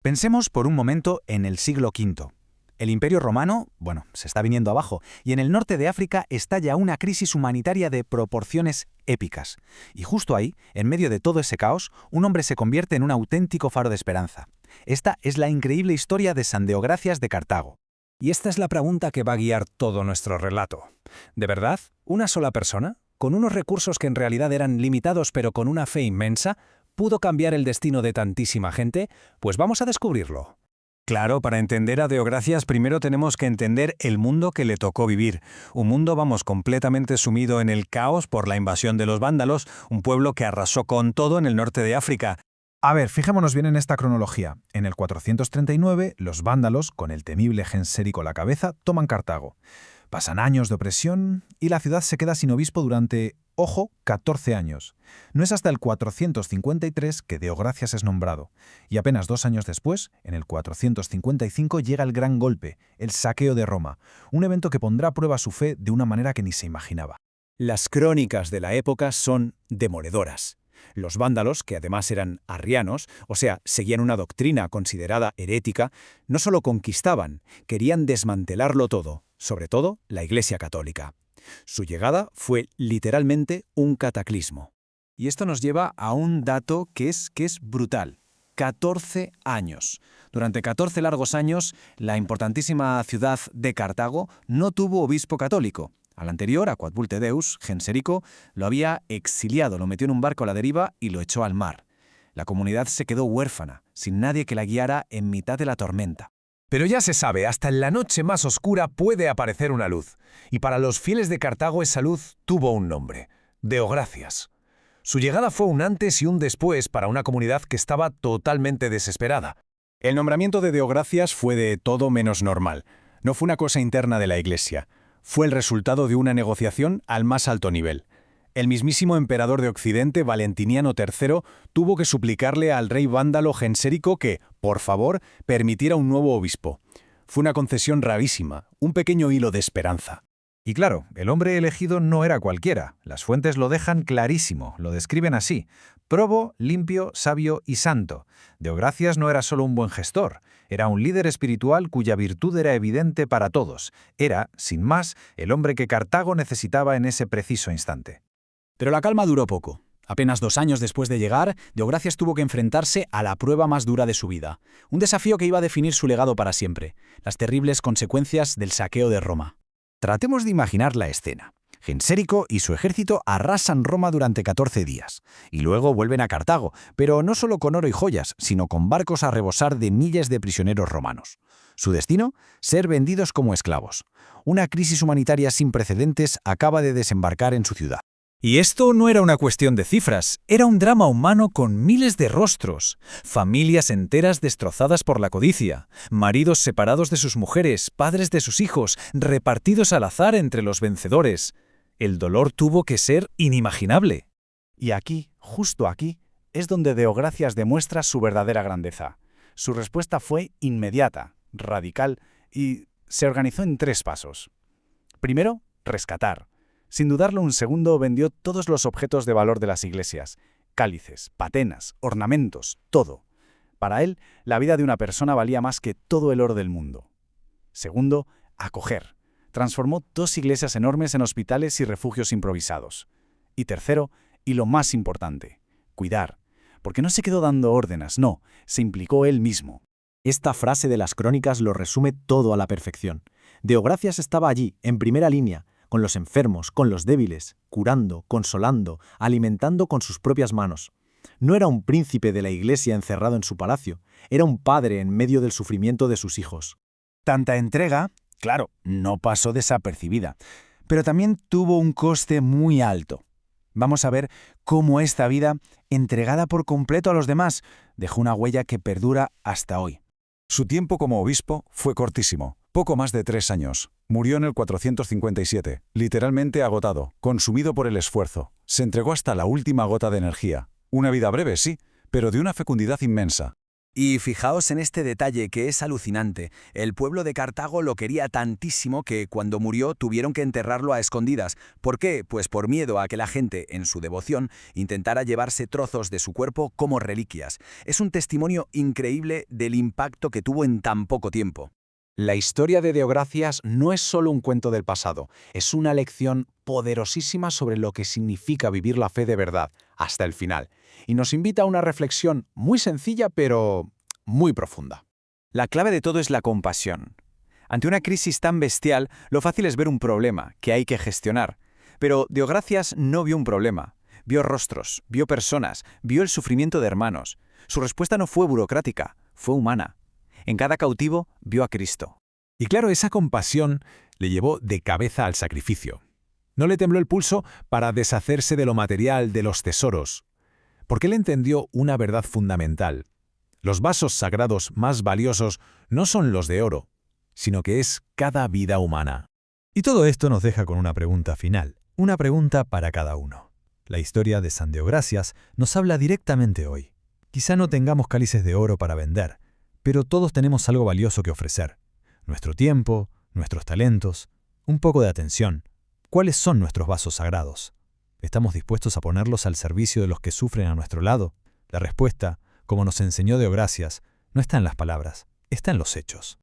Pensemos por un momento en el siglo V. El Imperio Romano, se está viniendo abajo, y en el norte de África estalla una crisis humanitaria de proporciones épicas. Y justo ahí, en medio de todo ese caos, un hombre se convierte en un auténtico faro de esperanza. Esta es la increíble historia de San Deogracias de Cartago. Y esta es la pregunta que va a guiar todo nuestro relato. ¿De verdad, una sola persona, con unos recursos que en realidad eran limitados pero con una fe inmensa, pudo cambiar el destino de tantísima gente? Pues vamos a descubrirlo. Claro, para entender a Deogracias primero tenemos que entender el mundo que le tocó vivir. Un mundo, completamente sumido en el caos por la invasión de los vándalos, un pueblo que arrasó con todo en el norte de África. A ver, fijémonos bien en esta cronología. En el 439, los vándalos, con el temible Gensérico a la cabeza, toman Cartago. Pasan años de opresión y la ciudad se queda sin obispo durante, 14 años. No es hasta el 453 que Deogracias es nombrado, y apenas 2 años después, en el 455, llega el gran golpe, el saqueo de Roma, un evento que pondrá a prueba su fe de una manera que ni se imaginaba. Las crónicas de la época son demoledoras. Los vándalos, que además eran arrianos, o sea, seguían una doctrina considerada herética, no solo conquistaban, querían desmantelarlo todo, sobre todo la Iglesia católica. Su llegada fue literalmente un cataclismo. Y esto nos lleva a un dato que es brutal. 14 años. Durante 14 largos años, la importantísima ciudad de Cartago no tuvo obispo católico. Al anterior, a Quod Vulte Deus, Gensérico, lo había exiliado, lo metió en un barco a la deriva y lo echó al mar. La comunidad se quedó huérfana, sin nadie que la guiara en mitad de la tormenta. Pero ya se sabe, hasta en la noche más oscura puede aparecer una luz. Y para los fieles de Cartago esa luz tuvo un nombre: Deogracias. Su llegada fue un antes y un después para una comunidad que estaba totalmente desesperada. El nombramiento de Deogracias fue de todo menos normal. No fue una cosa interna de la Iglesia. Fue el resultado de una negociación al más alto nivel. El mismísimo emperador de Occidente, Valentiniano III, tuvo que suplicarle al rey vándalo Gensérico que, por favor, permitiera un nuevo obispo. Fue una concesión rarísima, un pequeño hilo de esperanza. Y claro, el hombre elegido no era cualquiera. Las fuentes lo dejan clarísimo, lo describen así: probo, limpio, sabio y santo. Deogracias no era solo un buen gestor, era un líder espiritual cuya virtud era evidente para todos. Era, sin más, el hombre que Cartago necesitaba en ese preciso instante. Pero la calma duró poco. Apenas 2 años después de llegar, Deogracias tuvo que enfrentarse a la prueba más dura de su vida. Un desafío que iba a definir su legado para siempre: las terribles consecuencias del saqueo de Roma. Tratemos de imaginar la escena. Gensérico y su ejército arrasan Roma durante 14 días, y luego vuelven a Cartago, pero no solo con oro y joyas, sino con barcos a rebosar de miles de prisioneros romanos. Su destino: ser vendidos como esclavos. Una crisis humanitaria sin precedentes acaba de desembarcar en su ciudad. Y esto no era una cuestión de cifras, era un drama humano con miles de rostros, familias enteras destrozadas por la codicia, maridos separados de sus mujeres, padres de sus hijos, repartidos al azar entre los vencedores. El dolor tuvo que ser inimaginable. Y aquí, justo aquí, es donde Deogracias demuestra su verdadera grandeza. Su respuesta fue inmediata, radical y se organizó en 3 pasos. Primero, rescatar. Sin dudarlo un segundo, vendió todos los objetos de valor de las iglesias: cálices, patenas, ornamentos, todo. Para él, la vida de una persona valía más que todo el oro del mundo. Segundo, acoger. Transformó 2 iglesias enormes en hospitales y refugios improvisados. Y tercero, y lo más importante, cuidar. Porque no se quedó dando órdenes, no, se implicó él mismo. Esta frase de las crónicas lo resume todo a la perfección. Deogracias estaba allí, en primera línea, con los enfermos, con los débiles, curando, consolando, alimentando con sus propias manos. No era un príncipe de la iglesia encerrado en su palacio, era un padre en medio del sufrimiento de sus hijos. Tanta entrega, claro, no pasó desapercibida, pero también tuvo un coste muy alto. Vamos a ver cómo esta vida, entregada por completo a los demás, dejó una huella que perdura hasta hoy. Su tiempo como obispo fue cortísimo, poco más de 3 años. Murió en el 457, literalmente agotado, consumido por el esfuerzo. Se entregó hasta la última gota de energía. Una vida breve, sí, pero de una fecundidad inmensa. Y fijaos en este detalle que es alucinante. El pueblo de Cartago lo quería tantísimo que cuando murió tuvieron que enterrarlo a escondidas. ¿Por qué? Pues por miedo a que la gente, en su devoción, intentara llevarse trozos de su cuerpo como reliquias. Es un testimonio increíble del impacto que tuvo en tan poco tiempo. La historia de Deogracias no es solo un cuento del pasado, es una lección poderosísima sobre lo que significa vivir la fe de verdad, hasta el final, y nos invita a una reflexión muy sencilla pero muy profunda. La clave de todo es la compasión. Ante una crisis tan bestial, lo fácil es ver un problema que hay que gestionar. Pero Deogracias no vio un problema. Vio rostros, vio personas, vio el sufrimiento de hermanos. Su respuesta no fue burocrática, fue humana. En cada cautivo vio a Cristo. Y claro, esa compasión le llevó de cabeza al sacrificio. No le tembló el pulso para deshacerse de lo material, de los tesoros, porque él entendió una verdad fundamental. Los vasos sagrados más valiosos no son los de oro, sino que es cada vida humana. Y todo esto nos deja con una pregunta final, una pregunta para cada uno. La historia de San Deogracias nos habla directamente hoy. Quizá no tengamos cálices de oro para vender, pero todos tenemos algo valioso que ofrecer. Nuestro tiempo, nuestros talentos, un poco de atención. ¿Cuáles son nuestros vasos sagrados? ¿Estamos dispuestos a ponerlos al servicio de los que sufren a nuestro lado? La respuesta, como nos enseñó Deogracias, no está en las palabras, está en los hechos.